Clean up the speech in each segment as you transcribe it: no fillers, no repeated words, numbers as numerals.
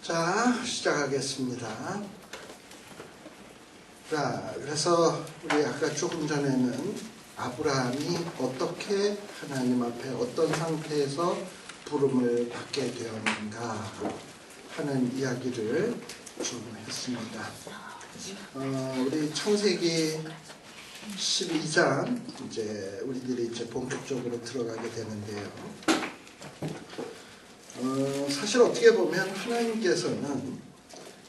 자, 시작하겠습니다. 자, 그래서 우리 아까 조금 전에는 아브라함이 어떻게 하나님 앞에 어떤 상태에서 부름을 받게 되었는가 하는 이야기를 좀 했습니다. 우리 창세기 12장 이제 우리들이 이제 본격적으로 들어가게 되는데요. 사실 어떻게 보면 하나님께서는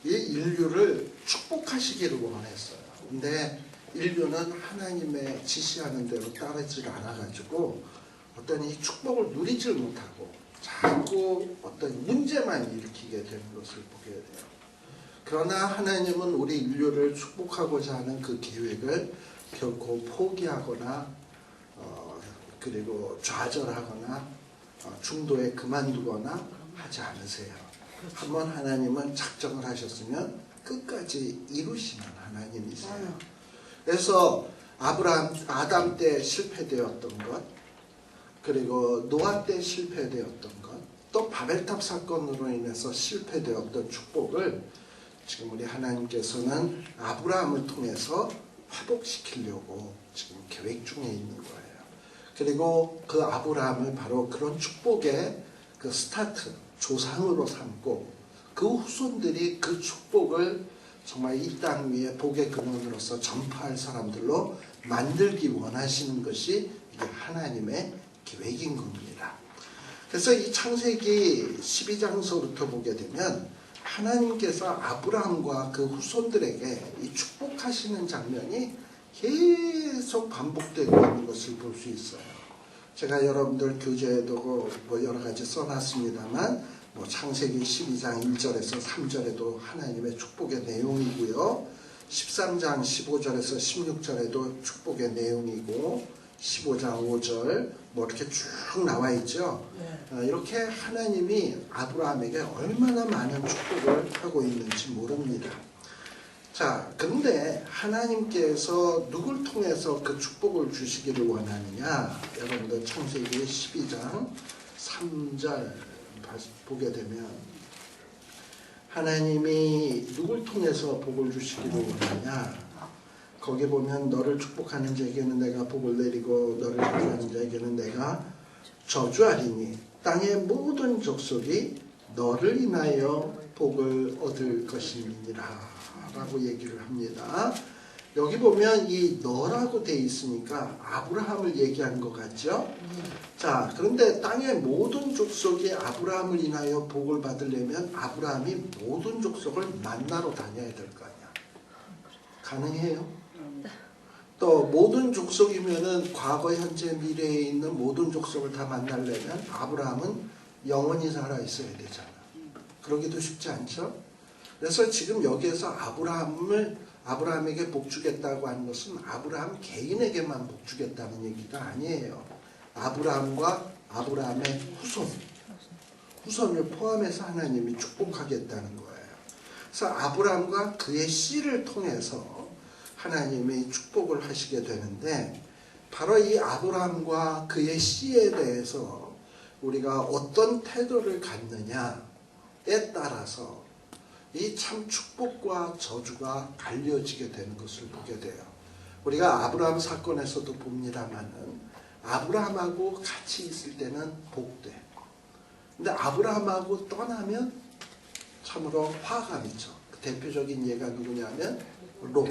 이 인류를 축복하시기를 원했어요. 근데 인류는 하나님의 지시하는 대로 따르질 않아가지고 어떤 이 축복을 누리질 못하고 자꾸 어떤 문제만 일으키게 되는 것을 보게 돼요. 그러나 하나님은 우리 인류를 축복하고자 하는 그 계획을 결코 포기하거나 그리고 좌절하거나 중도에 그만두거나 하지 않으세요. 한번 하나님은 작정을 하셨으면 끝까지 이루시는 하나님이세요. 그래서 아담 때 실패되었던 것, 그리고 노아 때 실패되었던 것, 또 바벨탑 사건으로 인해서 실패되었던 축복을 지금 우리 하나님께서는 아브라함을 통해서 회복시키려고 지금 계획 중에 있는 거예요. 그리고 그 아브라함을 바로 그런 축복의 그 스타트, 조상으로 삼고 그 후손들이 그 축복을 정말 이 땅 위에 복의 근원으로서 전파할 사람들로 만들기 원하시는 것이 이게 하나님의 계획인 겁니다. 그래서 이 창세기 12장서부터 보게 되면 하나님께서 아브라함과 그 후손들에게 이 축복하시는 장면이 계속 반복되고 있는 것을 볼 수 있어요. 제가 여러분들 교재에도 뭐 여러 가지 써놨습니다만 뭐 창세기 12장 1절에서 3절에도 하나님의 축복의 내용이고요. 13장 15절에서 16절에도 축복의 내용이고 15장 5절 뭐 이렇게 쭉 나와 있죠. 이렇게 하나님이 아브라함에게 얼마나 많은 축복을 하고 있는지 모릅니다. 자, 그런데 하나님께서 누굴 통해서 그 축복을 주시기를 원하느냐? 여러분들 창세기 12장 3절 보게 되면 하나님이 누굴 통해서 복을 주시기를 원하냐? 거기 보면 너를 축복하는 자에게는 내가 복을 내리고 너를 축복하는 자에게는 내가 저주하리니 땅의 모든 족속이 너를 인하여 복을 얻을 것이니라 라고 얘기를 합니다. 여기 보면 이 너라고 돼 있으니까 아브라함을 얘기한 것 같죠? 자, 그런데 땅의 모든 족속이 아브라함을 인하여 복을 받으려면 아브라함이 모든 족속을 만나러 다녀야 될 거 아니야. 가능해요? 또 모든 족속이면은 과거, 현재, 미래에 있는 모든 족속을 다 만나려면 아브라함은 영원히 살아 있어야 되잖아. 그러기도 쉽지 않죠? 그래서 지금 여기에서 아브라함에게 복 주겠다고 하는 것은 아브라함 개인에게만 복 주겠다는 얘기가 아니에요. 아브라함과 아브라함의 후손을 포함해서 하나님이 축복하겠다는 거예요. 그래서 아브라함과 그의 씨를 통해서 하나님이 축복을 하시게 되는데 바로 이 아브라함과 그의 씨에 대해서 우리가 어떤 태도를 갖느냐에 따라서 이 참 축복과 저주가 갈려지게 되는 것을 보게 돼요. 우리가 아브라함 사건에서도 봅니다만은 아브라함하고 같이 있을 때는 복돼. 근데 아브라함하고 떠나면 참으로 화가 미쳐. 그 대표적인 예가 누구냐면 롯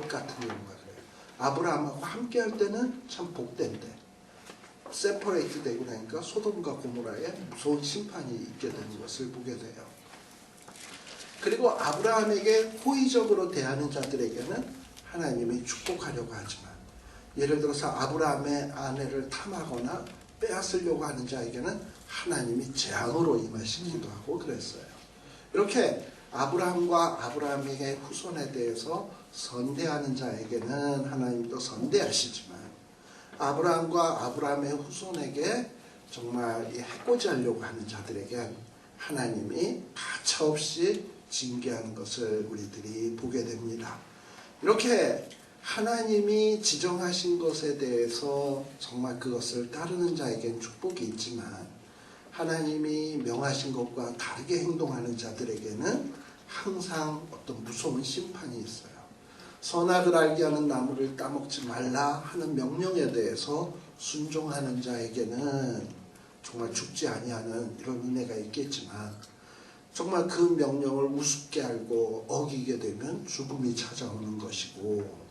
같은 경우가 그래요. 아브라함하고 함께 할 때는 참 복된대. 세퍼레이트 되고 나니까 소돔과 고모라에 무서운 심판이 있게 되는 것을 보게 돼요. 그리고 아브라함에게 호의적으로 대하는 자들에게는 하나님이 축복하려고 하지만 예를 들어서 아브라함의 아내를 탐하거나 빼앗으려고 하는 자에게는 하나님이 재앙으로 임하시기도 하고 그랬어요. 이렇게 아브라함과 아브라함에게 후손에 대해서 선대하는 자에게는 하나님도 선대하시지만 아브라함과 아브라함의 후손에게 정말 해코지 하려고 하는 자들에게 하나님이 가차없이 징계하는 것을 우리들이 보게 됩니다. 이렇게 하나님이 지정하신 것에 대해서 정말 그것을 따르는 자에겐 축복이 있지만 하나님이 명하신 것과 다르게 행동하는 자들에게는 항상 어떤 무서운 심판이 있어요. 선악을 알게 하는 나무를 따먹지 말라 하는 명령에 대해서 순종하는 자에게는 정말 죽지 아니하는 이런 은혜가 있겠지만 정말 그 명령을 우습게 알고 어기게 되면 죽음이 찾아오는 것이고,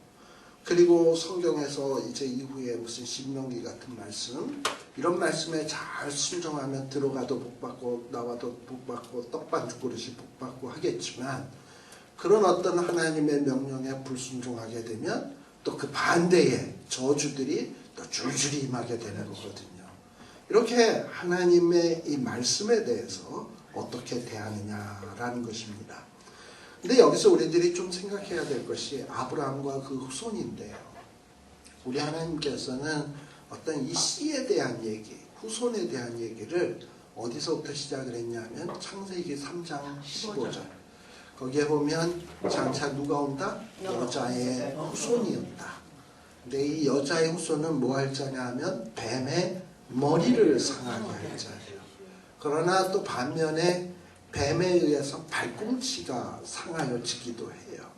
그리고 성경에서 이제 이후에 무슨 신명기 같은 말씀, 이런 말씀에 잘 순종하면 들어가도 복받고 나와도 복받고 떡반죽 그릇이 복받고 하겠지만 그런 어떤 하나님의 명령에 불순종하게 되면 또 그 반대의 저주들이 또 줄줄이 임하게 되는 거거든요. 이렇게 하나님의 이 말씀에 대해서 어떻게 대하느냐라는 것입니다. 근데 여기서 우리들이 좀 생각해야 될 것이 아브라함과 그 후손인데요. 우리 하나님께서는 어떤 이 씨에 대한 얘기, 후손에 대한 얘기를 어디서부터 시작을 했냐면 창세기 3장 15절. 거기에 보면 장차 누가 온다? 여자의 후손이었다. 근데 이 여자의 후손은 뭐 할 자냐 하면 뱀의 머리를 상하게 할 자예요. 그러나 또 반면에 뱀에 의해서 발꿈치가 상하여지기도 해요.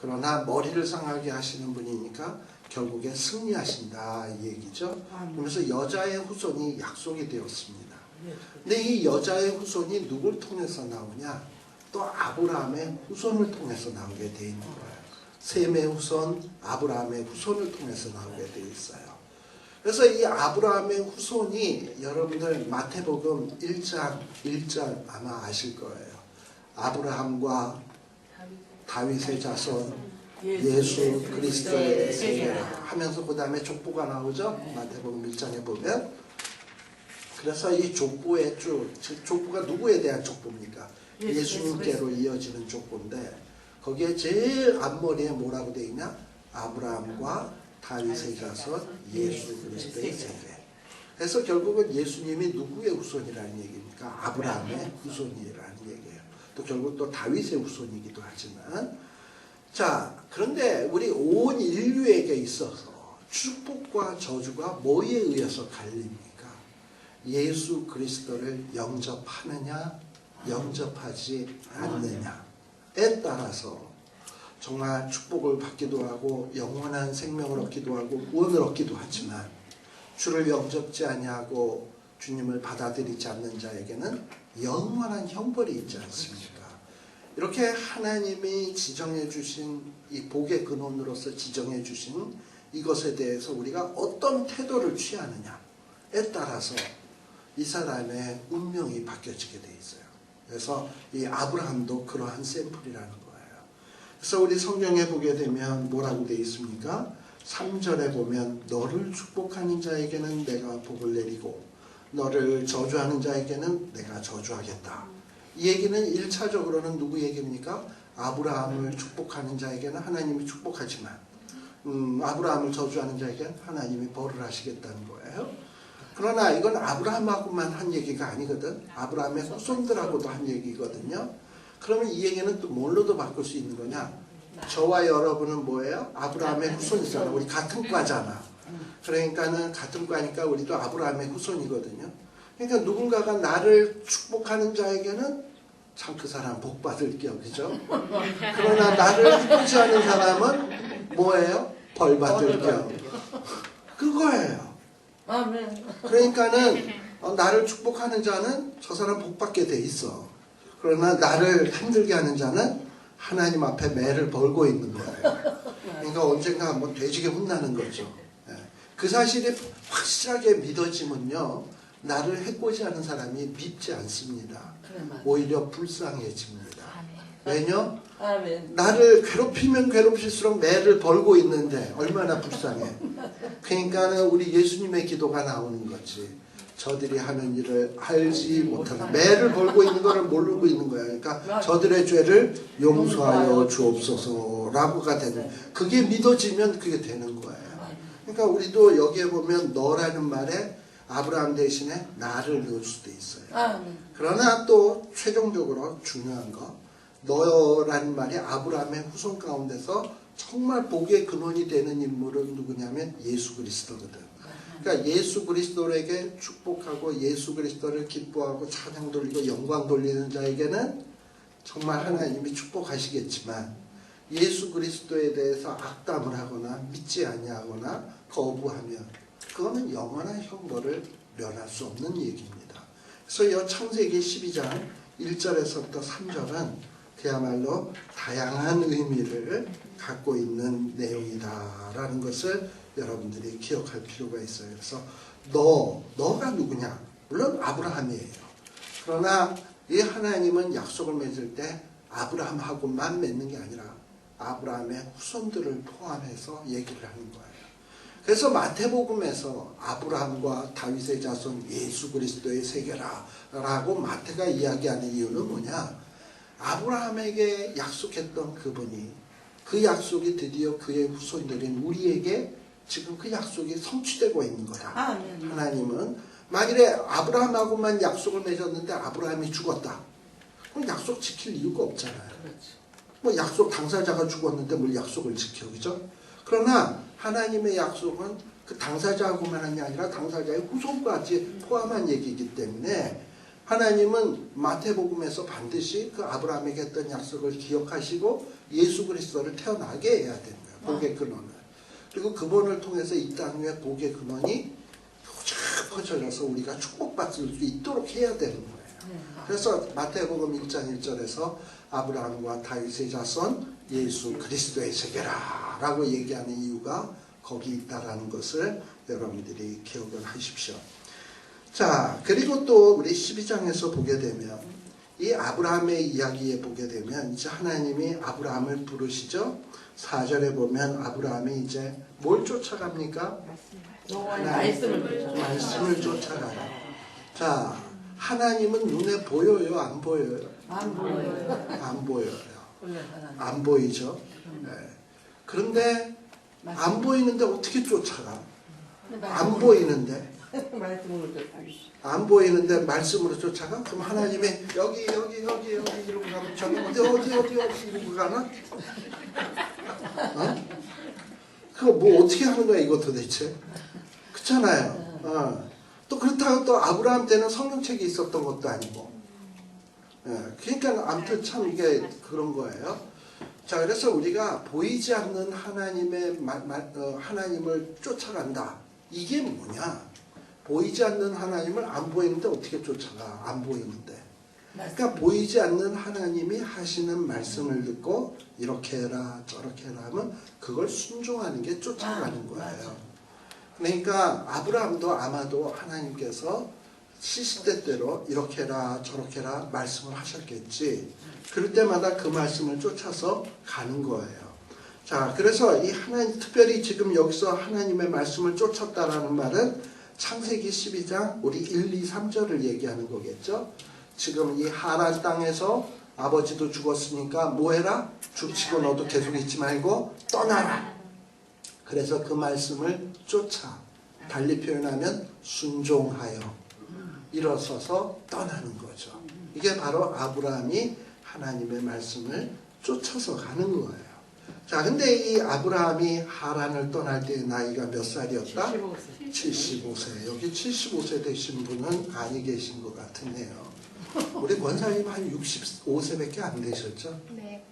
그러나 머리를 상하게 하시는 분이니까 결국에 승리하신다 이 얘기죠. 그래서 여자의 후손이 약속이 되었습니다. 근데 이 여자의 후손이 누굴 통해서 나오냐? 또 아브라함의 후손을 통해서 나오게 돼 있는 거예요. 셈의 후손, 아브라함의 후손을 통해서 나오게 돼 있어요. 그래서 이 아브라함의 후손이 여러분들 마태복음 1장 1절 아마 아실 거예요. 아브라함과 다윗의 자손 예수 그리스도의 세계라 하면서 그 다음에 족보가 나오죠. 마태복음 1장에 보면. 그래서 이 족보의 족보가 누구에 대한 족보입니까? 예수님께로 이어지는 족보인데 거기에 제일 앞머리에 뭐라고 되어 있냐? 아브라함과 다윗의 자손 예수 그리스도의 세계. 그래서 결국은 예수님이 누구의 후손이라는 얘기입니까? 아브라함의 후손이라는 얘기예요. 또 결국 또 다윗의 후손이기도 하지만, 자, 그런데 우리 온 인류에게 있어서 축복과 저주가 뭐에 의해서 갈립니까? 예수 그리스도를 영접하느냐 영접하지 않느냐에 따라서 정말 축복을 받기도 하고 영원한 생명을 얻기도 하고 구원을 얻기도 하지만 주를 영접지 아니하고 주님을 받아들이지 않는 자에게는 영원한 형벌이 있지 않습니까? 이렇게 하나님이 지정해 주신 이 복의 근원으로서 지정해 주신 이것에 대해서 우리가 어떤 태도를 취하느냐에 따라서 이 사람의 운명이 바뀌어지게 돼 있어요. 그래서 이 아브라함도 그러한 샘플이라는 거예요. 그래서 우리 성경에 보게 되면 뭐라고 되어 있습니까? 3절에 보면 너를 축복하는 자에게는 내가 복을 내리고 너를 저주하는 자에게는 내가 저주하겠다. 이 얘기는 1차적으로는 누구 얘기입니까? 아브라함을 축복하는 자에게는 하나님이 축복하지만 아브라함을 저주하는 자에게는 하나님이 벌을 하시겠다는 거예요. 그러나 이건 아브라함하고만 한 얘기가 아니거든. 아브라함의 후손들하고도 한 얘기거든요. 그러면 이 얘기는 또 뭘로도 바꿀 수 있는 거냐? 저와 여러분은 뭐예요? 아브라함의 후손이잖아. 우리 같은 과잖아. 그러니까는 같은 과니까 우리도 아브라함의 후손이거든요. 그러니까 누군가가 나를 축복하는 자에게는 참 그 사람 복 받을게요. 그죠? 그러나 나를 축복하지 않는 사람은 뭐예요? 벌 받을게요. 그거예요. 그러니까는 나를 축복하는 자는 저 사람 복 받게 돼 있어. 그러나 나를 힘들게 하는 자는 하나님 앞에 매를 벌고 있는 거예요. 그러니까 언젠가 한번 돼지게 혼나는 거죠. 그 사실이 확실하게 믿어지면요, 나를 해코지하는 사람이 믿지 않습니다. 오히려 불쌍해집니다. 왜냐? 나를 괴롭히면 괴롭힐수록 매를 벌고 있는데 얼마나 불쌍해. 그러니까 우리 예수님의 기도가 나오는 거지. 저들이 하는 일을 알지 못하나 매를 벌고 있는 거를 모르고 있는 거야. 그러니까 저들의 죄를 용서하여 주옵소서라고가 되는, 그게 믿어지면 그게 되는 거예요. 그러니까 우리도 여기에 보면 너라는 말에 아브라함 대신에 나를 넣을 수도 있어요. 아멘. 그러나 또 최종적으로 중요한 거, 너라는 말이 아브라함의 후손 가운데서 정말 복의 근원이 되는 인물은 누구냐면 예수 그리스도거든. 그러니까 예수 그리스도에게 축복하고 예수 그리스도를 기뻐하고 찬양 돌리고 영광 돌리는 자에게는 정말 하나님이 축복하시겠지만, 예수 그리스도에 대해서 악담을 하거나 믿지 아니하거나 거부하면 그거는 영원한 형벌을 면할 수 없는 얘기입니다. 그래서 이 창세기 12장 1절에서부터 3절은 그야말로 다양한 의미를 갖고 있는 내용이다라는 것을 여러분들이 기억할 필요가 있어요. 그래서 너가 누구냐? 물론 아브라함이에요. 그러나 이 하나님은 약속을 맺을 때 아브라함하고만 맺는 게 아니라 아브라함의 후손들을 포함해서 얘기를 하는 거예요. 그래서 마태복음에서 아브라함과 다윗의 자손 예수 그리스도의 세계라 라고 마태가 이야기하는 이유는 뭐냐? 아브라함에게 약속했던 그분이 그 약속이 드디어 그의 후손들인 우리에게 지금 그 약속이 성취되고 있는 거다. 아멘. 하나님은 만일에 아브라함하고만 약속을 맺었는데 아브라함이 죽었다. 그럼 약속 지킬 이유가 없잖아요. 그렇죠. 뭐 약속 당사자가 죽었는데 뭘 약속을 지켜, 그죠? 그러나 하나님의 약속은 그 당사자하고만 한 게 아니라 당사자의 후손까지 포함한 얘기이기 때문에 하나님은 마태복음에서 반드시 그 아브라함에게 했던 약속을 기억하시고 예수 그리스도를 태어나게 해야 되는 거예요. 복의 근원을. 그리고 그분을 통해서 이 땅 위에 복의 근원이 쫙 퍼져서 우리가 축복받을 수 있도록 해야 되는 거예요. 그래서 마태복음 1장 1절에서 아브라함과 다윗의 자손 예수 그리스도의 세계라 라고 얘기하는 이유가 거기 있다라는 것을 여러분들이 기억을 하십시오. 자, 그리고 또 우리 12장에서 보게 되면 이 아브라함의 이야기에 보게 되면 이제 하나님이 아브라함을 부르시죠. 4절에 보면 아브라함이 이제 뭘 쫓아갑니까? 말씀을 쫓아가라. 자, 하나님은 눈에 보여요? 안 보여요? 안 보여요. 안 보여요. 안 보이죠? 네. 그런데 안 보이는데 어떻게 쫓아가? 안 보이는데 안 보이는데 말씀으로 쫓아가? 그럼 하나님이 여기 이러고 가면 저기 어디 이러고 가나? 어? 그거 뭐 어떻게 하는 거야 이거 도대체? 그렇잖아요. 또 그렇다고 또 아브라함 때는 성경책이 있었던 것도 아니고. 그러니까 아무튼 참 이게 그런 거예요. 자, 그래서 우리가 보이지 않는 하나님을 쫓아간다. 이게 뭐냐? 보이지 않는 하나님을 안 보이는데 어떻게 쫓아가? 안 보이는데. 그러니까 보이지 않는 하나님이 하시는 말씀을 듣고 이렇게 해라 저렇게 해라 하면 그걸 순종하는 게 쫓아가는 거예요. 그러니까 아브라함도 아마도 하나님께서 시시때때로 이렇게 해라 저렇게 해라 말씀을 하셨겠지. 그럴 때마다 그 말씀을 쫓아서 가는 거예요. 자, 그래서 이 하나님, 특별히 지금 여기서 하나님의 말씀을 쫓았다라는 말은 창세기 12장 우리 1, 2, 3절을 얘기하는 거겠죠. 지금 이 하란 땅에서 아버지도 죽었으니까 뭐 해라? 죽치고 너도 계속 있지 말고 떠나라. 그래서 그 말씀을 쫓아, 달리 표현하면 순종하여 일어서서 떠나는 거죠. 이게 바로 아브라함이 하나님의 말씀을 쫓아서 가는 거예요. 자, 근데 이 아브라함이 하란을 떠날 때 나이가 몇 살이었다? 75세. 여기 75세 되신 분은 아니 계신 것 같으네요. 우리 권사님 한 65세밖에 안 되셨죠? 네.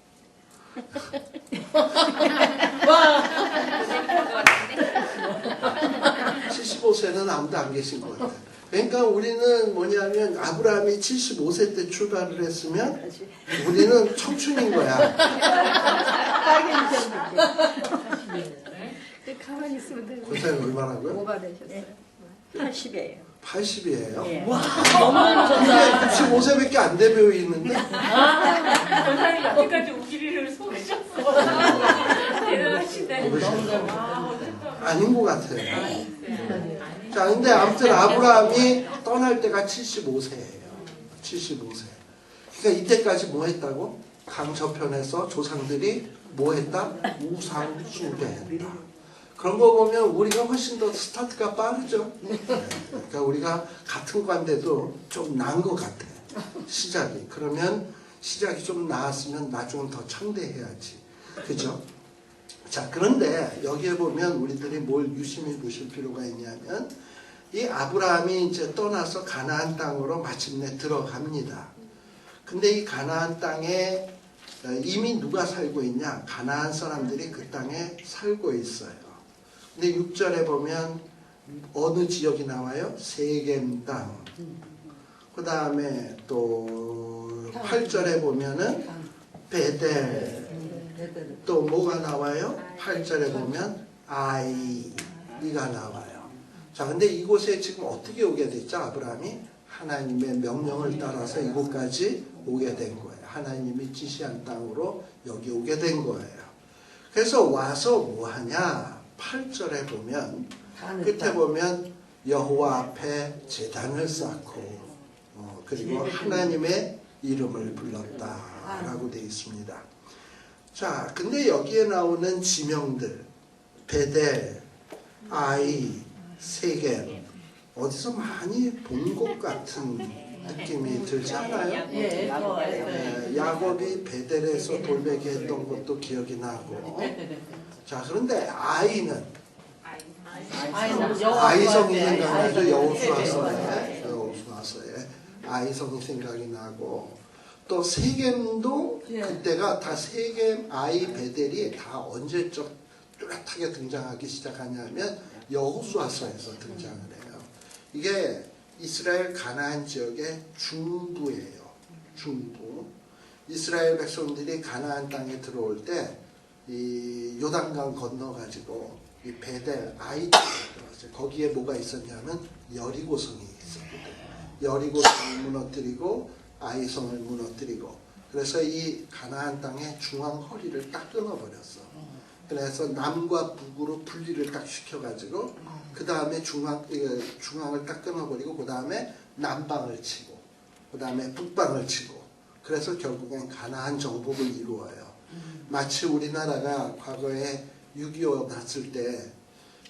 75세는 아무도 안 계신 것 같아요. 그러니까 우리는 뭐냐면 아브라함이 75세 때 출발을 했으면 우리는 청춘인 거야. 가만히 있으면 되는 권사님 얼마라고요? 뭐가 되셨어요? 80이에요. 80이에요. 예. 너무 젊으셨다. 65세밖에 안 돼 보이는데? 권사님 여태까지 우기리를 속으셨어. 대단하시네. 아닌 것 같아요. 자, 근데 아무튼 아브라함이 떠날 때가 75세예요. 75세. 그러니까 이때까지 뭐 했다고? 강 저편에서 조상들이 뭐 했다? 우상 숭배했다. 그런 거 보면 우리가 훨씬 더 스타트가 빠르죠. 그러니까 우리가 같은 관대도 좀 나은 것 같아. 시작이. 그러면 시작이 좀 나았으면 나중은 더 창대해야지. 그죠? 자, 그런데 여기에 보면 우리들이 뭘 유심히 보실 필요가 있냐면 이 아브라함이 이제 떠나서 가나안 땅으로 마침내 들어갑니다. 근데 이 가나안 땅에 이미 누가 살고 있냐? 가나안 사람들이 그 땅에 살고 있어요. 근데 6절에 보면 어느 지역이 나와요? 세겜 땅. 그 다음에 또 8절에 보면은 베델. 또 뭐가 나와요? 8절에 보면 아이가 나와요. 자, 근데 이곳에 지금 어떻게 오게 됐죠? 아브라함이 하나님의 명령을 따라서 이곳까지 오게 된 거예요. 하나님이 지시한 땅으로 여기 오게 된 거예요. 그래서 와서 뭐 하냐? 8절에 보면 끝에 보면 여호와 앞에 제단을 쌓고 그리고 하나님의 이름을 불렀다라고 되어 있습니다. 자, 근데 여기에 나오는 지명들 베델, 아이, 세겜 어디서 많이 본 것 같은 느낌이 들지 않아요? 예, 야곱이 베델에서 돌베개 했던 것도 기억이 나고. 자, 그런데 아이는 아이성이 생각나죠. 여호수아서에 아이성이 생각이 나고, 또 세겜도 그때가 다 세겜, 아이, 베델이 다 언제적 뚜렷하게 등장하기 시작하냐면 여호수아서에서 등장을 해요. 이게 이스라엘 가나안 지역의 중부예요. 중부. 이스라엘 백성들이 가나안 땅에 들어올 때 이 요단강 건너가지고 이 베델 아이 쪽에 들어왔어요. 거기에 뭐가 있었냐면 여리고성이 있었거든요. 여리고성을 무너뜨리고 아이성을 무너뜨리고, 그래서 이 가나안 땅의 중앙 허리를 딱 끊어버렸어. 그래서 남과 북으로 분리를 딱 시켜가지고 그 다음에 중앙을 딱 끊어버리고 그 다음에 남방을 치고 그 다음에 북방을 치고, 그래서 결국엔 가나안 정복을 이루어요. 마치 우리나라가 과거에 6.25 났을 때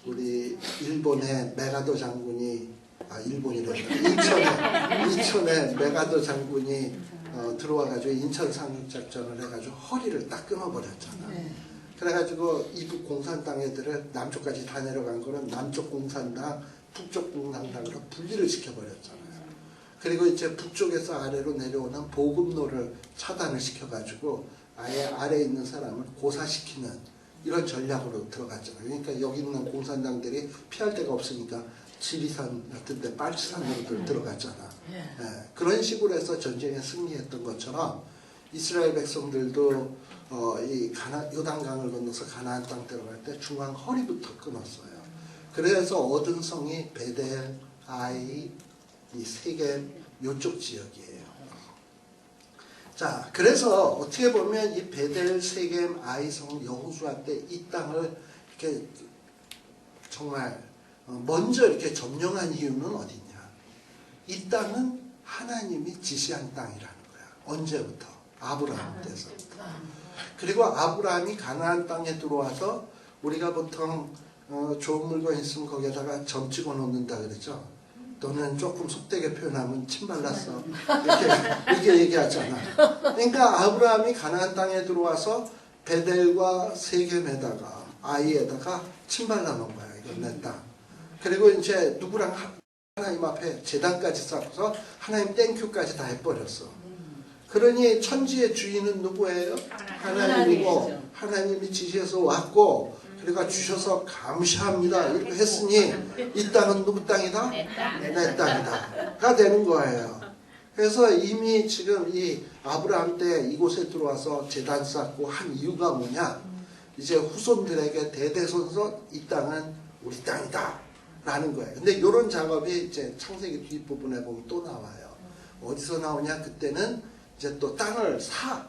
우리 일본의 메가도 장군이 인천에 메가도 장군이 들어와가지고 인천 상륙작전을 해가지고 허리를 딱 끊어버렸잖아. 그래가지고 이북 공산당 애들을 남쪽까지 다 내려간 거는 남쪽 공산당, 북쪽 공산당으로 분리를 시켜버렸잖아요. 그리고 이제 북쪽에서 아래로 내려오는 보급로를 차단을 시켜가지고 아예 아래에 있는 사람을 고사시키는 이런 전략으로 들어갔잖아요. 그러니까 여기 있는 공산당들이 피할 데가 없으니까 지리산 같은 데 빨치산으로 들어갔잖아. 그런 식으로 해서 전쟁에 승리했던 것처럼 이스라엘 백성들도 이 요단강을 건너서 가나안 땅 들어갈 때 중앙 허리부터 끊었어요. 그래서 얻은 성이 베델, 아이, 이 세겜 요쪽 지역이에요. 자, 그래서 어떻게 보면 이 베델, 세겜, 아이성, 여호수아 때 이 땅을 이렇게 정말 먼저 이렇게 점령한 이유는 어디냐? 이 땅은 하나님이 지시한 땅이라는 거야. 언제부터? 아브라함 때서부터. 그리고 아브라함이 가나안 땅에 들어와서 우리가 보통 좋은 물건 있으면 거기에다가 점 찍어 놓는다 그러죠. 또는 조금 속되게 표현하면 침 발랐어. 이렇게 얘기하잖아. 그러니까 아브라함이 가나안 땅에 들어와서 베델과 세겜에다가 아이에다가 침 발라 놓은 거야. 이건 내 땅. 그리고 이제 누구랑 하나님 앞에 제단까지 쌓고서 하나님 땡큐까지 다 해버렸어. 그러니 천지의 주인은 누구예요? 하나님이고, 하나님이 지시해서 왔고, 그러니까 주셔서 감사합니다 이렇게 했으니 이 땅은 누구 땅이다? 내 땅이다.가 되는 거예요. 그래서 이미 지금 이 아브라함 때 이곳에 들어와서 제단 쌓고 한 이유가 뭐냐? 이제 후손들에게 대대손손 이 땅은 우리 땅이다 라는 거예요. 근데 이런 작업이 이제 창세기 뒷부분에 보면 또 나와요. 어디서 나오냐? 그때는 이제 또 땅을 사.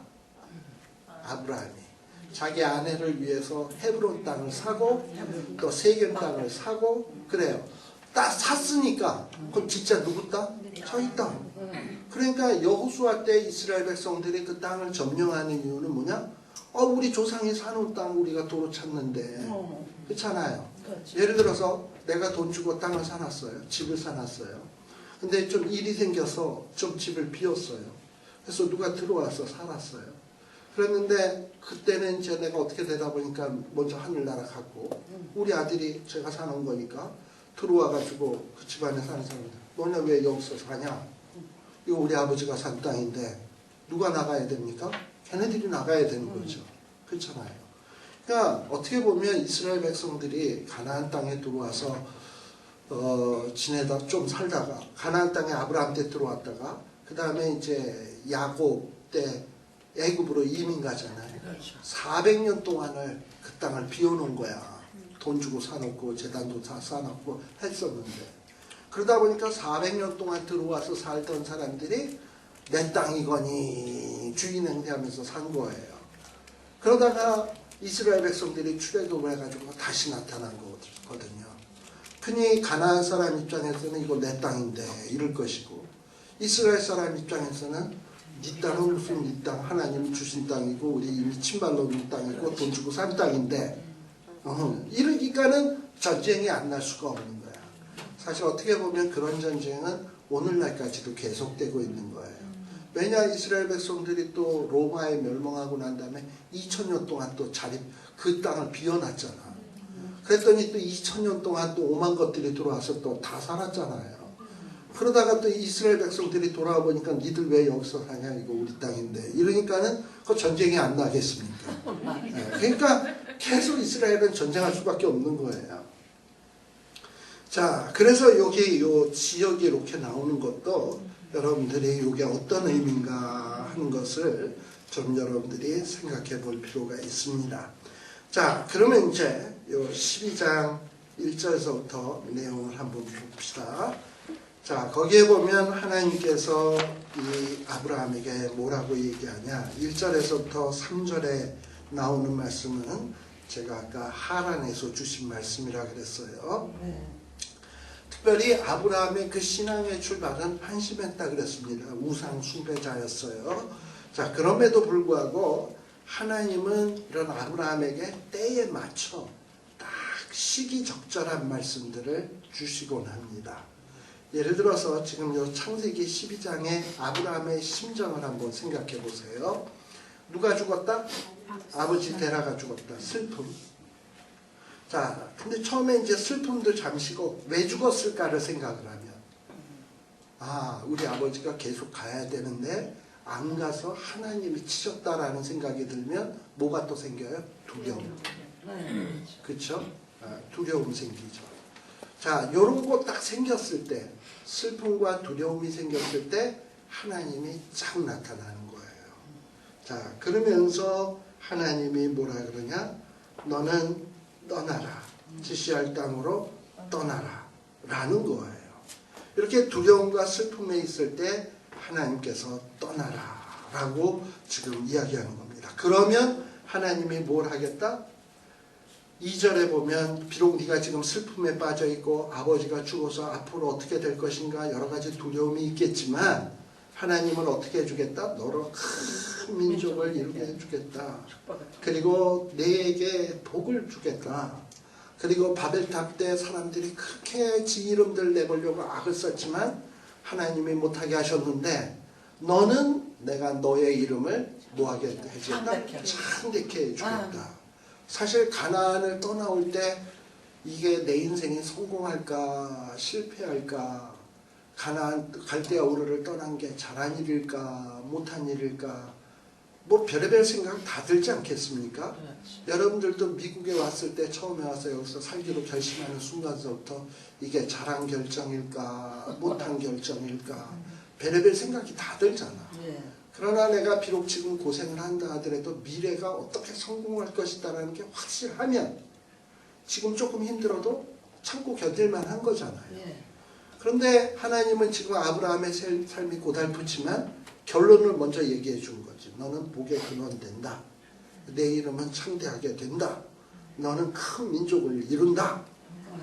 아브라함이 자기 아내를 위해서 헤브론 땅을 사고 또 세겜 땅을 사고 그래요. 딱 샀으니까 그럼 진짜 누구 땅? 저희 땅. 그러니까 여호수아 때 이스라엘 백성들이 그 땅을 점령하는 이유는 뭐냐? 우리 조상이 사놓은 땅 우리가 도로 찾는데 그렇잖아요. 그렇죠. 예를 들어서 내가 돈 주고 땅을 사놨어요. 집을 사놨어요. 근데 좀 일이 생겨서 좀 집을 비웠어요. 그래서 누가 들어와서 살았어요. 그랬는데 그때는 이제 내가 어떻게 되다 보니까 먼저 하늘나라 갔고 우리 아들이 제가 사는 거니까 들어와가지고 그 집안에 사는 사람들 너네 왜 여기서 사냐? 이거 우리 아버지가 산 땅인데 누가 나가야 됩니까? 걔네들이 나가야 되는 거죠. 그렇잖아요. 그러니까 어떻게 보면 이스라엘 백성들이 가나안 땅에 들어와서 지내다 좀 살다가 가나안 땅에 아브라함 때 들어왔다가 그 다음에 이제 야곱 때 애굽으로 이민 가잖아요. 400년 동안을 그 땅을 비워놓은 거야. 돈 주고 사놓고 재단도 다 쌓아놓고 했었는데 그러다 보니까 400년 동안 들어와서 살던 사람들이 내 땅이거니 주인 행세하면서 산 거예요. 그러다가 이스라엘 백성들이 출애굽을 해가지고 다시 나타난 거거든요. 흔히 가나안 사람 입장에서는 이거 내 땅인데 이럴 것이고 이스라엘 사람 입장에서는 네 땅은 무슨 네 땅, 하나님 주신 땅이고 우리 이미 친발로 놓은 땅이고 돈 주고 산 땅인데 이러니까는 전쟁이 안 날 수가 없는 거야. 사실 어떻게 보면 그런 전쟁은 오늘날까지도 계속되고 있는 거예요. 왜냐 이스라엘 백성들이 또 로마에 멸망하고 난 다음에 2000년 동안 또 그 땅을 비워놨잖아. 그랬더니 또 2000년 동안 또 오만 것들이 들어와서 또 다 살았잖아요. 그러다가 또 이스라엘 백성들이 돌아와 보니까 니들 왜 여기서 사냐 이거 우리 땅인데 이러니까는 그 전쟁이 안 나겠습니까? 네, 그러니까 계속 이스라엘은 전쟁할 수밖에 없는 거예요. 자, 그래서 여기 요 지역이 이렇게 나오는 것도 여러분들이 이게 어떤 의미인가 하는 것을 좀 여러분들이 생각해 볼 필요가 있습니다. 자, 그러면 이제 요 12장 1절에서부터 내용을 한번 봅시다. 자, 거기에 보면 하나님께서 이 아브라함에게 뭐라고 얘기하냐. 1절에서부터 3절에 나오는 말씀은 제가 아까 하란에서 주신 말씀이라 그랬어요. 특별히 아브라함의 그 신앙의 출발은 한심했다 그랬습니다. 우상 숭배자였어요. 자, 그럼에도 불구하고 하나님은 이런 아브라함에게 때에 맞춰 딱 시기적절한 말씀들을 주시곤 합니다. 예를 들어서 지금 요 창세기 12장의 아브라함의 심정을 한번 생각해 보세요. 누가 죽었다? 아버지 데라가 죽었다. 슬픔. 자, 근데 처음에 이제 슬픔도 잠시고 왜 죽었을까를 생각을 하면 우리 아버지가 계속 가야 되는데 안 가서 하나님이 치셨다라는 생각이 들면 뭐가 또 생겨요? 두려움. 그렇죠? 두려움 생기죠. 자, 요런 거 딱 생겼을 때 슬픔과 두려움이 생겼을 때 하나님이 쫙 나타나는 거예요. 자, 그러면서 하나님이 뭐라 그러냐? 너는 떠나라. 지시할 땅으로 떠나라. 라는 거예요. 이렇게 두려움과 슬픔에 있을 때 하나님께서 떠나라. 라고 지금 이야기하는 겁니다. 그러면 하나님이 뭘 하겠다? 2절에 보면 비록 네가 지금 슬픔에 빠져 있고 아버지가 죽어서 앞으로 어떻게 될 것인가 여러 가지 두려움이 있겠지만 하나님은 어떻게 해주겠다? 너로 큰 민족을 이루게 해주겠다. 그리고 내게 복을 주겠다. 그리고 바벨탑 때 사람들이 그렇게 지 이름들 내보려고 악을 썼지만 하나님이 못하게 하셨는데 너는 내가 너의 이름을 뭐하게 해주겠다? 창대케 해주겠다. 사실 가나안을 떠나올 때 이게 내 인생이 성공할까 실패할까 가나안 갈대아 우르를 떠난 게 잘한 일일까 못한 일일까 뭐 별의별 생각 다 들지 않겠습니까? 여러분들도 미국에 왔을 때 처음에 와서 여기서 살기로 결심하는 순간서부터 이게 잘한 결정일까 못한 결정일까 별의별 생각이 다 들잖아. 그러나 내가 비록 지금 고생을 한다 하더라도 미래가 어떻게 성공할 것이다라는 게 확실하면 지금 조금 힘들어도 참고 견딜만 한 거잖아요. 그런데 하나님은 지금 아브라함의 삶이 고달프지만 결론을 먼저 얘기해 준 거지. 너는 복의 근원 된다. 내 이름은 창대하게 된다. 너는 큰 민족을 이룬다.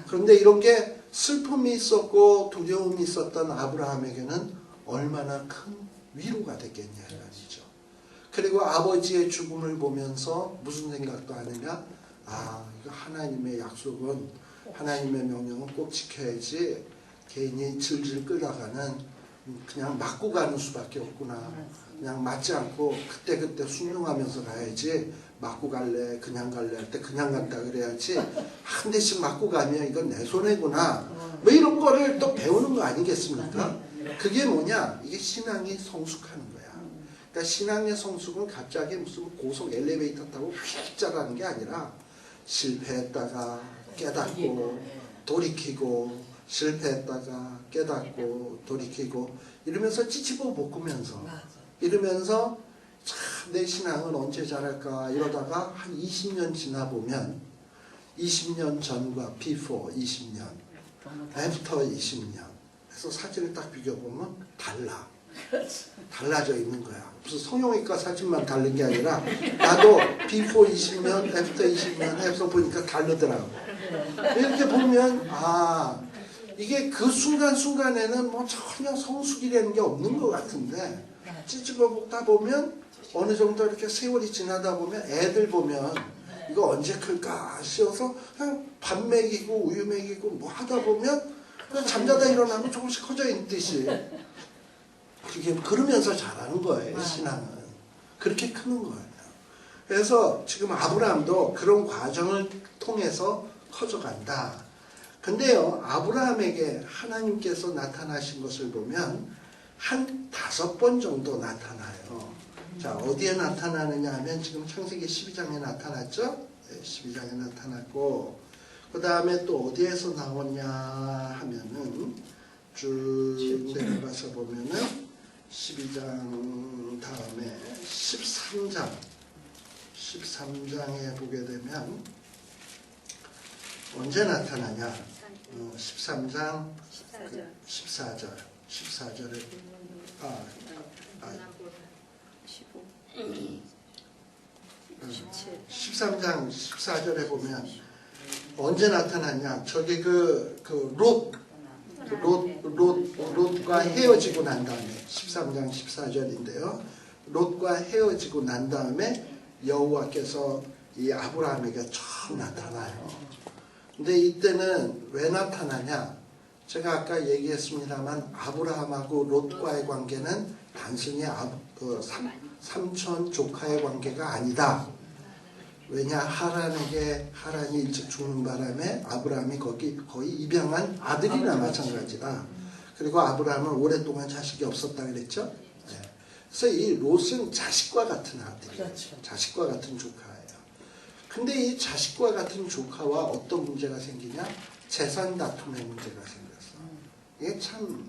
그런데 이런 게 슬픔이 있었고 두려움이 있었던 아브라함에게는 얼마나 큰 위로가 됐겠냐는 말이죠. 그리고 아버지의 죽음을 보면서 무슨 생각도 하느냐? 아, 이거 하나님의 약속은, 하나님의 명령은 꼭 지켜야지 개인이 질질 끌다가는 그냥 맞고 가는 수밖에 없구나. 그냥 맞지 않고 그때그때 순종하면서 가야지, 맞고 갈래 그냥 갈래 할 때 그냥 간다 그래야지 한 대씩 맞고 가면 이건 내 손해구나, 뭐 이런 거를 또 배우는 거 아니겠습니까? 그게 뭐냐, 이게 신앙이 성숙하는 거야. 그러니까 신앙의 성숙은 갑자기 무슨 고속 엘리베이터 타고 휙 자라는 게 아니라 실패했다가 깨닫고 돌이키고, 실패했다가 깨닫고 돌이키고, 이러면서 찌찌보 볶으면서 이러면서 참 내 신앙은 언제 자랄까 이러다가 한 20년 지나 보면 20년 전과 before 20년, after 20년 해서 사진을 딱 비교보면 달라져 있는 거야. 무슨 성형외과 사진만 다른 게 아니라 나도 before 20년, after 20년 해서 보니까 다르더라고. 이렇게 보면 아, 이게 그 순간순간에는 뭐 전혀 성숙이라는 게 없는 것 같은데 찌집어 먹다 보면 어느 정도 이렇게 세월이 지나다 보면 애들 보면 이거 언제 클까 싶어서 그냥 밥 먹이고 우유 먹이고 뭐 하다 보면 그냥 잠자다 일어나면 조금씩 커져 있듯이 그게 그러면서 자라는 거예요. 신앙은 그렇게 크는 거예요. 그래서 지금 아브라함도 그런 과정을 통해서 커져간다. 근데요, 아브라함에게 하나님께서 나타나신 것을 보면 한 5번 정도 나타나요. 자, 어디에 나타나느냐 하면 지금 창세기 12장에 나타났죠? 네, 12장에 나타났고, 그 다음에 또 어디에서 나오냐 하면은 쭉 내려가서 보면은 12장 다음에 13장에 보게 되면 언제 나타나냐? 13장 14절에 13장 14절에 보면 언제 나타나냐? 저기 롯과 헤어지고 난 다음에 13장 14절인데요. 롯과 헤어지고 난 다음에 여호와께서 이 아브라함에게 처음 나타나요. 근데 이때는 왜 나타나냐? 제가 아까 얘기했습니다만 아브라함하고 롯과의 관계는 단순히 삼촌 조카의 관계가 아니다. 왜냐? 하란이 일찍 죽는 바람에 아브라함이 거의 입양한 아들이나 마찬가지다. 그리고 아브라함은 오랫동안 자식이 없었다 그랬죠? 네. 그래서 이 롯은 자식과 같은 아들이에요. 그렇죠. 자식과 같은 조카예요. 근데 이 자식과 같은 조카와 어떤 문제가 생기냐? 재산 다툼의 문제가 생겼어. 이게 참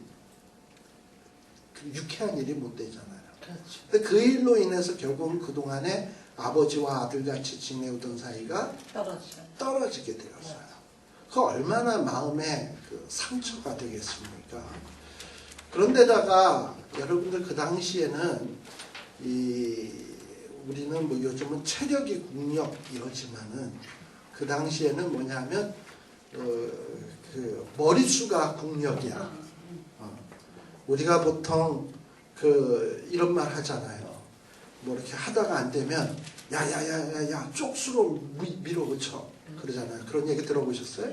유쾌한 일이 못 되잖아요. 그렇죠. 근데 그 일로 인해서 결국은 그동안에 아버지와 아들같이 지내오던 사이가 떨어지게 되었어요. 그 얼마나 마음에 상처가 되겠습니까? 그런데다가 여러분들 그 당시에는 우리는 뭐 요즘은 체력이 국력 이러지만은 그 당시에는 뭐냐면 머릿수가 국력이야. 우리가 보통 이런 말 하잖아요. 뭐 이렇게 하다가 안 되면 야야야야야 쪽수로 밀어붙여 그러잖아요. 그런 얘기 들어보셨어요?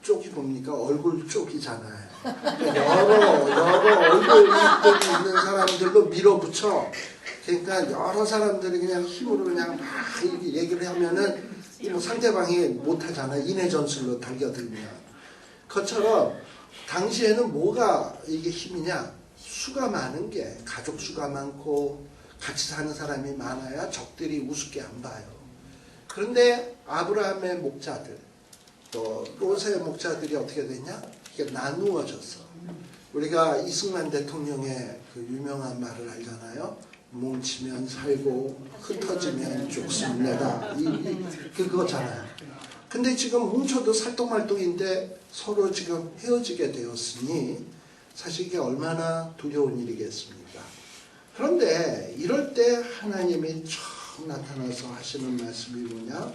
쪽이 뭡니까? 얼굴 쪽이잖아요. 여러 얼굴이 있는 사람들로 밀어붙여. 그러니까 여러 사람들이 그냥 힘으로 그냥 막 이렇게 얘기를 하면은 뭐 상대방이 못하잖아요. 인해 전술로 달겨들면. 그것처럼 당시에는 뭐가 이게 힘이냐? 수가 많은 게, 가족 수가 많고 같이 사는 사람이 많아야 적들이 우습게 안 봐요. 그런데 아브라함의 목자들, 또 롯의 목자들이 어떻게 됐냐? 이게 나누어졌어. 우리가 이승만 대통령의 그 유명한 말을 알잖아요. 뭉치면 살고 흩어지면 죽습니다. 그거잖아요. 근데 지금 뭉쳐도 살똥말똥인데 서로 지금 헤어지게 되었으니 사실 이게 얼마나 두려운 일이겠습니까? 그런데 이럴 때 하나님이 처음 나타나서 하시는 말씀이 뭐냐?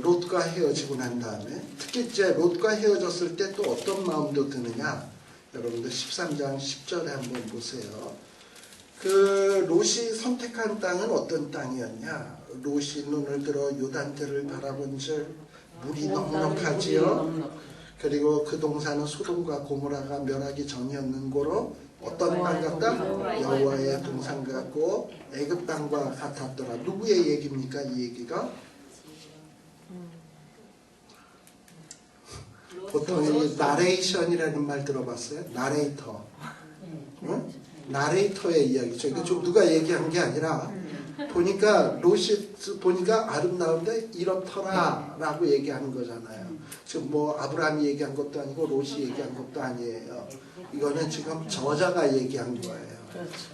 롯과 헤어지고 난 다음에 특히 이제 롯과 헤어졌을 때 또 어떤 마음도 드느냐? 여러분들 13장 10절에 한번 보세요. 롯이 선택한 땅은 어떤 땅이었냐? 롯이 눈을 들어 요단들을 바라본즉 물이 넉넉하지요. 그리고 그 동산은 소돔과 고모라가 멸하기 전이었는고로 어떤 땅 같다? 여호와의 동산 같고 애굽 땅과 같았더라. 누구의 얘기입니까? 이 얘기가? 보통 이 나레이션이라는 말 들어봤어요? 나레이터. 응? 나레이터의 이야기죠. 이게 좀 누가 얘기한 게 아니라 보니까 롯이 보니까 아름다운데 이렇더라라고 얘기하는 거잖아요. 지금 뭐 아브라함이 얘기한 것도 아니고 롯이 얘기한 것도 아니에요. 이거는 지금 저자가 얘기한 거예요.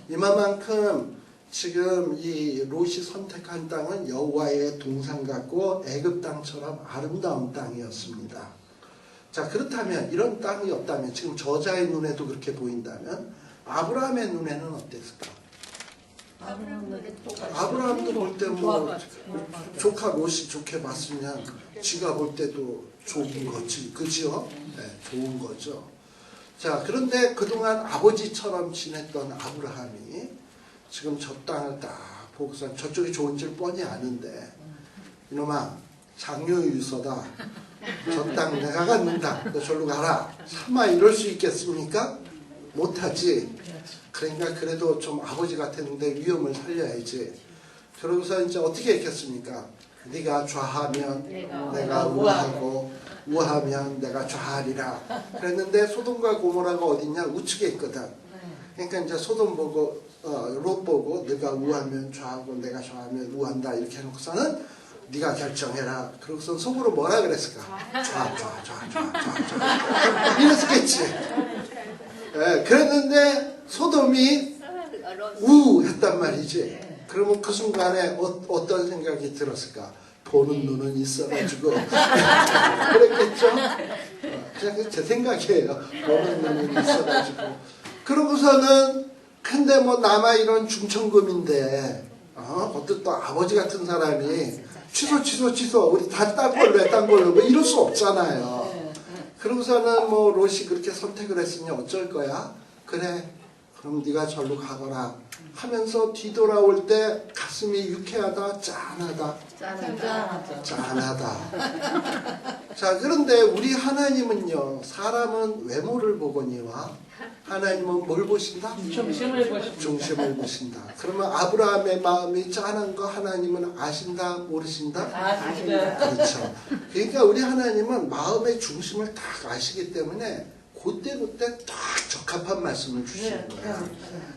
이만큼 지금 이 롯이 선택한 땅은 여호와의 동산 같고 애굽 땅처럼 아름다운 땅이었습니다. 자, 그렇다면 이런 땅이 없다면 지금 저자의 눈에도 그렇게 보인다면 아브라함의 눈에는 어땠을까? 아브라함도 볼 때 뭐 조카 롯이 좋게 봤으면 지가 볼 때도 좋은 거지, 그죠? 네, 좋은 거죠. 자, 그런데 그동안 아버지처럼 지냈던 아브라함이 지금 저 땅을 딱 보고서 저쪽이 좋은 줄 뻔히 아는데 이놈아 장유유서다. 저 땅 내가 갖는다. 너 절로 가라. 차마 이럴 수 있겠습니까? 못하지. 그러니까 그래도 좀 아버지 같았는데 위험을 살려야지. 그러고서 이제 어떻게 했겠습니까? 네가 좌하면 내가 우하고 우하면 내가 좌하리라. 그랬는데 소돔과 고모라가 어딨냐? 우측에 있거든. 그러니까 이제 소돔 보고 롯 보고 네가 우하면 좌하고 내가 좌하면 우한다 이렇게 해놓고서는 네가 결정해라. 그러고서 속으로 뭐라 그랬을까? 좌. 이랬겠지. 예, 그랬는데 소돔이 우 했단 말이지. 그러면 그 순간에 어떤 생각이 들었을까? 보는 눈은 있어가지고 그랬겠죠? 그냥 제 생각이에요. 보는 눈은 있어가지고. 그러고서는 근데 뭐 남아 이런 중천금인데 어떤 또 아버지 같은 사람이 취소 우리 다 딴 걸로 뭐 이럴 수 없잖아요. 그러고서는 뭐 롯이 그렇게 선택을 했으니 어쩔 거야? 그래 그럼 네가 절로 가거라 하면서 뒤돌아올 때 가슴이 유쾌하다 짠하다. 자, 그런데 우리 하나님은요, 사람은 외모를 보거니와 하나님은 뭘 보신다? 중심을 보신다. 그러면 아브라함의 마음이 짠한 거 하나님은 아신다? 모르신다? 아신다. 그렇죠. 그러니까 우리 하나님은 마음의 중심을 딱 아시기 때문에 그때 딱 적합한 말씀을 주시는 거예요.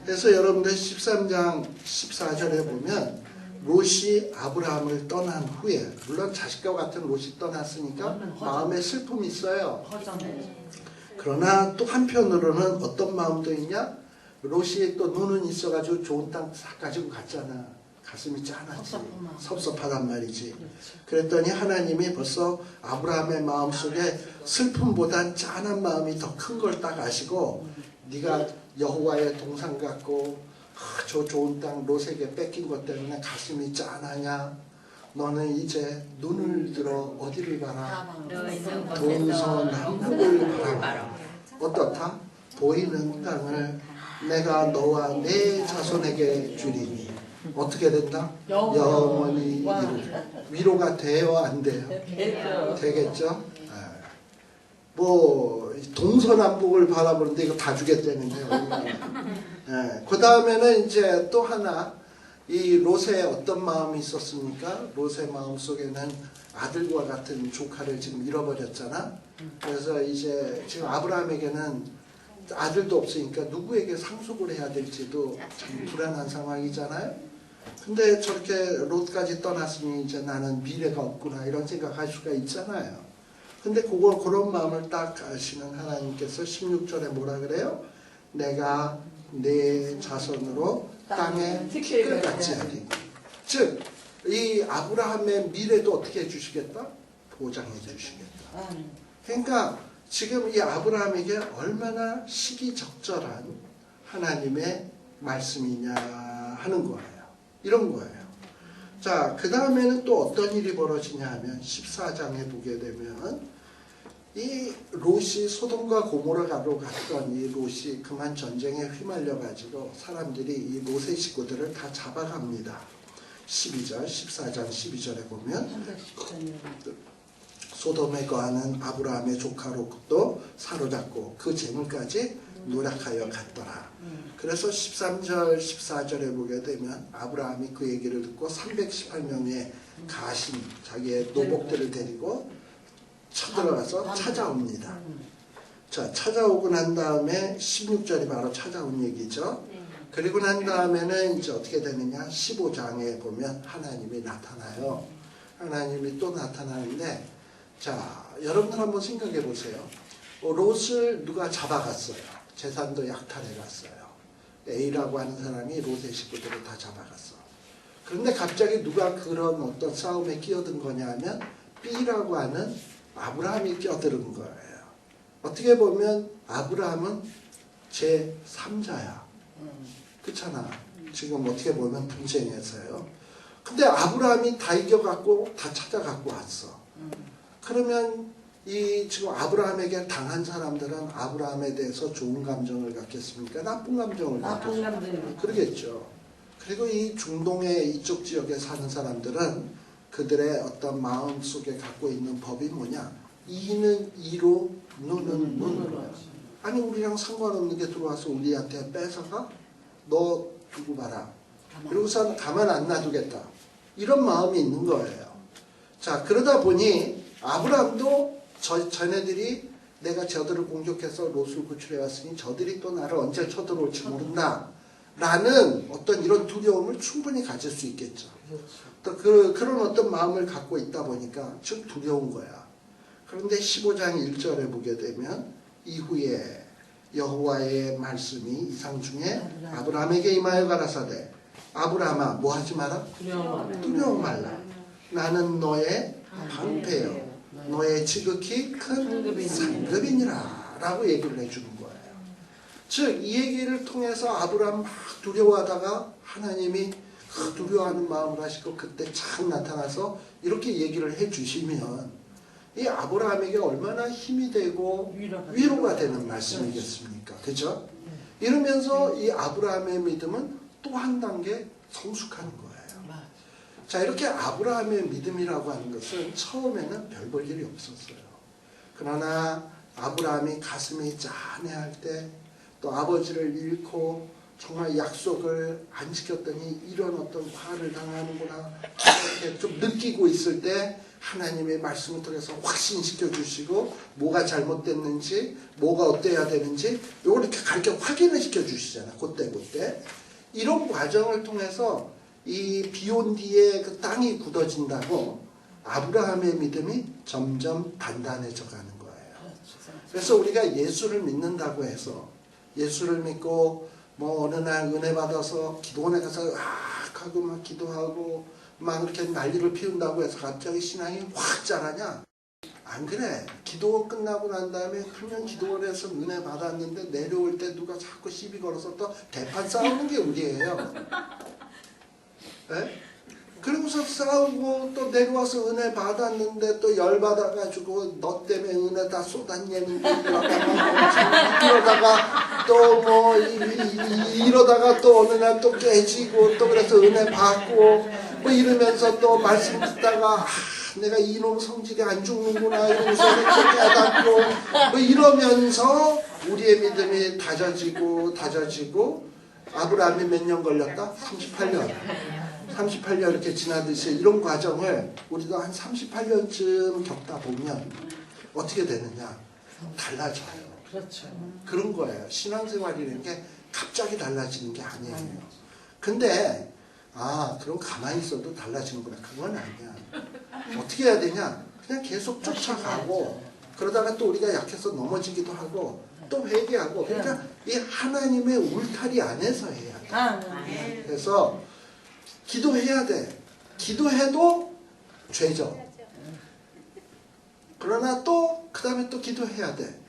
그래서 여러분들 13장 14절에 보면 롯이 아브라함을 떠난 후에 물론 자식과 같은 롯이 떠났으니까 마음에 슬픔이 있어요. 그러나 또 한편으로는 어떤 마음도 있냐? 롯이 또 눈은 있어가지고 좋은 땅 싹 가지고 갔잖아. 가슴이 짠하지. 섭섭하단 말이지. 그랬더니 하나님이 벌써 아브라함의 마음속에 슬픔보단 짠한 마음이 더 큰 걸 딱 아시고 네가 여호와의 동산 같고 저 좋은 땅 롯에게 뺏긴 것 때문에 가슴이 짠하냐? 너는 이제 눈을 들어 어디를 봐라? 동서남북을 바라봐. 어떻다? 보이는 땅을 내가 너와 내 자손에게 주리니 어떻게 된다? 영원히 이루리라. 위로가 돼요? 안 돼요? 되겠죠? 뭐 동서남북을 바라보는데 이거 다 주겠다는데 그 다음에는 이제 또 하나 이 롯의 어떤 마음이 있었습니까? 롯의 마음 속에는 아들과 같은 조카를 지금 잃어버렸잖아. 그래서 이제 지금 아브라함에게는 아들도 없으니까 누구에게 상속을 해야 될지도 참 불안한 상황이잖아요. 근데 저렇게 롯까지 떠났으니 이제 나는 미래가 없구나 이런 생각할 수가 있잖아요. 근데 그런 마음을 딱 아시는 하나님께서 16절에 뭐라 그래요? 내가 내 자손으로 땅에 티끌같이 하리. 즉, 이 아브라함의 미래도 어떻게 해주시겠다? 보장해 주시겠다. 그러니까 지금 이 아브라함에게 얼마나 시기적절한 하나님의 말씀이냐 하는 거예요. 이런 거예요. 자, 그 다음에는 또 어떤 일이 벌어지냐 하면 14장에 보게 되면 이 롯이 소돔과 고모라가로 갔던 이 롯이 그만 전쟁에 휘말려 가지고 사람들이 이 롯의 식구들을 다 잡아갑니다. 12절, 14장 12절에 보면 소돔에 거하는 아브라함의 조카 롯도 사로잡고 그 재물까지 노력하여 갔더라. 그래서 13절, 14절에 보게 되면 아브라함이 그 얘기를 듣고 318명의 가신 자기의 노복들을 데리고 쳐들어가서 찾아옵니다. 자, 찾아오고 난 다음에 16절이 바로 찾아온 얘기죠. 그리고 난 다음에는 이제 어떻게 되느냐, 15장에 보면 하나님이 나타나요. 하나님이 또 나타나는데, 자, 여러분들 한번 생각해 보세요. 롯을 누가 잡아갔어요. 재산도 약탈해 갔어요. A라고 하는 사람이 롯의 식구들을 다 잡아갔어. 그런데 갑자기 누가 그런 어떤 싸움에 끼어든 거냐 하면 B라고 하는 아브라함이 끼어드는 거예요. 어떻게 보면 아브라함은 제 3자야. 그렇잖아. 지금 어떻게 보면 분쟁에서요. 근데 아브라함이 다 이겨갖고 다 찾아갖고 왔어. 그러면 이 지금 아브라함에게 당한 사람들은 아브라함에 대해서 좋은 감정을 갖겠습니까? 나쁜 감정을 갖겠습니까? 그러겠죠. 그리고 이 중동의 이쪽 지역에 사는 사람들은 그들의 어떤 마음 속에 갖고 있는 법이 뭐냐? 이는 이로, 눈은 눈으로. 아니 우리랑 상관없는 게 들어와서 우리한테 뺏어가? 너 두고 봐라. 그리고선 가만 안 놔두겠다. 이런 마음이 있는 거예요. 자, 그러다 보니 아브라함도 전애들이 내가 저들을 공격해서 롯을 구출해 왔으니 저들이 또 나를 언제 쳐들어올지 모른다 라는 어떤 이런 두려움을 충분히 가질 수 있겠죠. 또 그런 어떤 마음을 갖고 있다 보니까 좀 두려운 거야. 그런데 15장 1절에 보게 되면 이후에 여호와의 말씀이 이상 중에 아브라함에게 임하여 가라사대 아브라함아 뭐 하지 마라? 두려워 말라. 나는 너의 방패요 너의 지극히 큰 상급이니라 라고 얘기를 해주는 거예요. 즉 이 얘기를 통해서 아브라함 막 두려워하다가 하나님이 그 두려워하는 마음을 하시고 그때 착 나타나서 이렇게 얘기를 해주시면 이 아브라함에게 얼마나 힘이 되고 위로가 되는 말씀이겠습니까? 그죠? 이러면서 이 아브라함의 믿음은 또 한 단계 성숙하는 거예요. 자, 이렇게 아브라함의 믿음이라고 하는 것은 처음에는 별 볼 일이 없었어요. 그러나 아브라함이 가슴이 짠해할 때 또 아버지를 잃고 정말 약속을 안 지켰더니 이런 어떤 화를 당하는구나 이렇게 좀 느끼고 있을 때 하나님의 말씀을 통해서 확신시켜 주시고 뭐가 잘못됐는지 뭐가 어때야 되는지 요걸 이렇게 가르쳐 확인을 시켜 주시잖아. 그때 이런 과정을 통해서 이 비 온 뒤에 그 땅이 굳어진다고 아브라함의 믿음이 점점 단단해져 가는 거예요. 그래서 우리가 예수를 믿는다고 해서 예수를 믿고 뭐 어느 날 은혜 받아서 기도원에 가서 하고 막 기도하고 막 이렇게 난리를 피운다고 해서 갑자기 신앙이 확 자라냐? 안 그래. 기도원 끝나고 난 다음에 그러면 기도원에서 은혜 받았는데 내려올 때 누가 자꾸 시비 걸어서 또 대판 싸우는 게 우리예요. 네? 그러고서 싸우고 또 내려와서 은혜 받았는데 또 열받아가지고 너 때문에 은혜 다 쏟아내는데 이러다가 또 뭐 이러다가 또 어느 날 또 깨지고 또 그래서 은혜 받고 뭐 이러면서 또 말씀 듣다가 내가 이놈 성질이 안 죽는구나 이러면서 깨닫고 뭐 이러면서 우리의 믿음이 다져지고 아브라함이 몇 년 걸렸다? 38년 이렇게 지나듯이 이런 과정을 우리도 한 38년쯤 겪다 보면 어떻게 되느냐? 달라져요. 그렇죠. 그런 거예요. 신앙생활이라는 게 갑자기 달라지는 게 아니에요. 근데 그럼 가만히 있어도 달라지는구나. 그건 아니야. 어떻게 해야 되냐? 그냥 계속 쫓아가고 그러다가 또 우리가 약해서 넘어지기도 하고 또 회개하고 그러니까 이 하나님의 울타리 안에서 해야 돼. 그래서 기도해야 돼. 기도해도 죄죠. 그러나 또 그 다음에 또 기도해야 돼.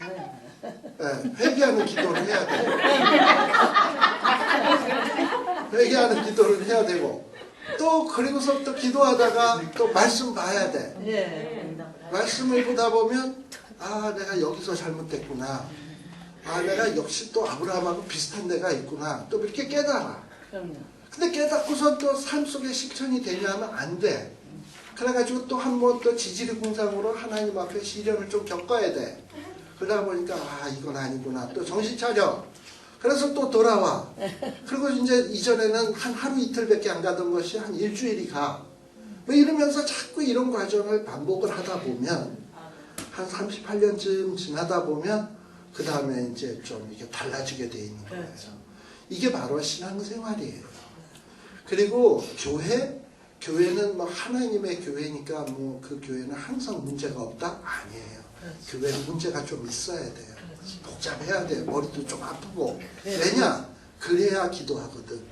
네, 회개하는 기도를 해야 돼. 회개하는 기도를 해야 되고 또 그리고서 또 기도하다가 또 말씀 봐야 돼. 말씀을 보다 보면 내가 여기서 잘못됐구나. 내가 역시 또 아브라함하고 비슷한 데가 있구나. 또 이렇게 깨달아. 근데 깨닫고선 또 삶 속에 실천이 되냐면 안 돼. 그래가지고 또 한 번 또 지지리궁상으로 하나님 앞에 시련을 좀 겪어야 돼. 그러다 보니까 아 이건 아니구나. 또 정신 차려. 그래서 또 돌아와. 그리고 이제 이전에는 한 하루 이틀밖에 안 가던 것이 한 일주일이 가. 뭐 이러면서 자꾸 이런 과정을 반복을 하다 보면 한 38년쯤 지나다 보면 그 다음에 이제 좀 이게 달라지게 돼 있는 거예요. 이게 바로 신앙생활이에요. 그리고 교회는 뭐 하나님의 교회니까 뭐 그 교회는 항상 문제가 없다? 아니에요. 교회는 문제가 좀 있어야 돼요. 복잡해야 돼요. 머리도 좀 아프고. 왜냐? 그래야 기도하거든.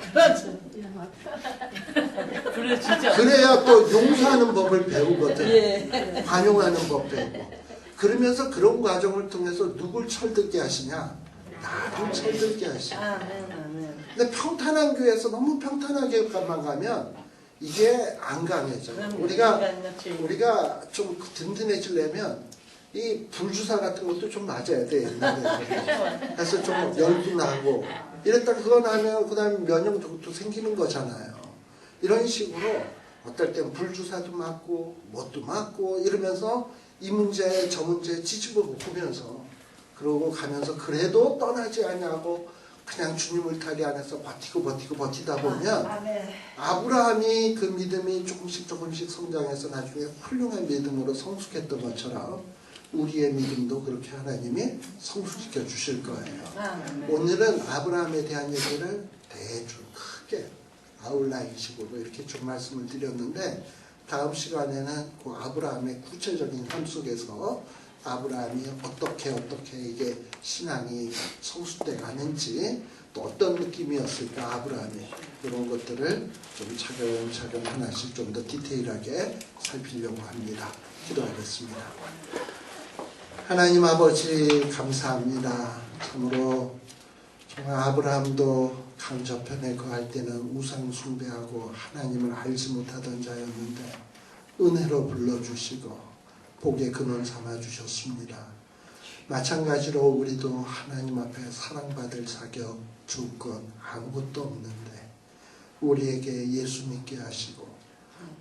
그래 진짜. 그래야 또 용서하는 법을 배우거든. 관용하는 법 배우고. 그러면서 그런 과정을 통해서 누굴 철들게 하시냐? 나를 철들게 하시냐. 근데 평탄한 교회에서 너무 평탄하게만 가면 이게 안 강해져요. 우리가 좀 든든해지려면 이 불주사 같은 것도 좀 맞아야 돼. 옛날에. 그래서 좀 열도 나고 이랬다 그거 나면 그 다음에 면역력도 생기는 거잖아요. 이런 식으로 어떨 땐 불주사도 맞고 뭣도 맞고 이러면서 이 문제 저 문제 뒤집어 보면서 그러고 가면서 그래도 떠나지 않냐고 그냥 주님을 타리 안에서 버티다 보면 아브라함이 그 믿음이 조금씩 성장해서 나중에 훌륭한 믿음으로 성숙했던 것처럼 우리의 믿음도 그렇게 하나님이 성숙시켜 주실 거예요. 오늘은 아브라함에 대한 얘기를 대충 크게 아웃라인식으로 이렇게 좀 말씀을 드렸는데 다음 시간에는 그 아브라함의 구체적인 삶 속에서 아브라함이 어떻게 이게 신앙이 성숙돼 가는지 또 어떤 느낌이었을까 아브라함이 이런 것들을 좀 차근차근 하나씩 좀 더 디테일하게 살피려고 합니다. 기도하겠습니다. 하나님 아버지 감사합니다. 참으로 정말 아브라함도 강 저편에 거할 때는 우상 숭배하고 하나님을 알지 못하던 자였는데 은혜로 불러주시고 복의 근원 삼아 주셨습니다. 마찬가지로 우리도 하나님 앞에 사랑받을 자격, 주권 아무것도 없는데 우리에게 예수 믿게 하시고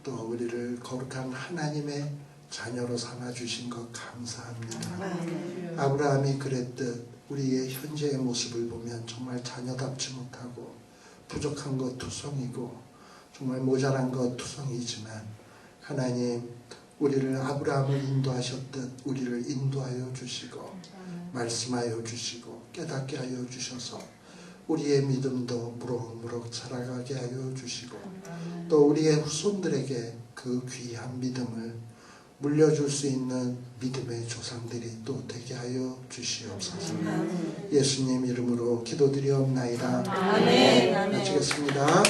또 우리를 거룩한 하나님의 자녀로 삼아 주신 것 감사합니다. 아브라함이 그랬듯 우리의 현재의 모습을 보면 정말 자녀답지 못하고 부족한 것 투성이고 정말 모자란 것 투성이지만 하나님 우리를 아브라함을 인도하셨듯 우리를 인도하여 주시고 말씀하여 주시고 깨닫게 하여 주셔서 우리의 믿음도 무럭무럭 자라가게 하여 주시고 또 우리의 후손들에게 그 귀한 믿음을 물려줄 수 있는 믿음의 조상들이 또 되게 하여 주시옵소서. 예수님 이름으로 기도드리옵나이다. 아멘. 마치겠습니다.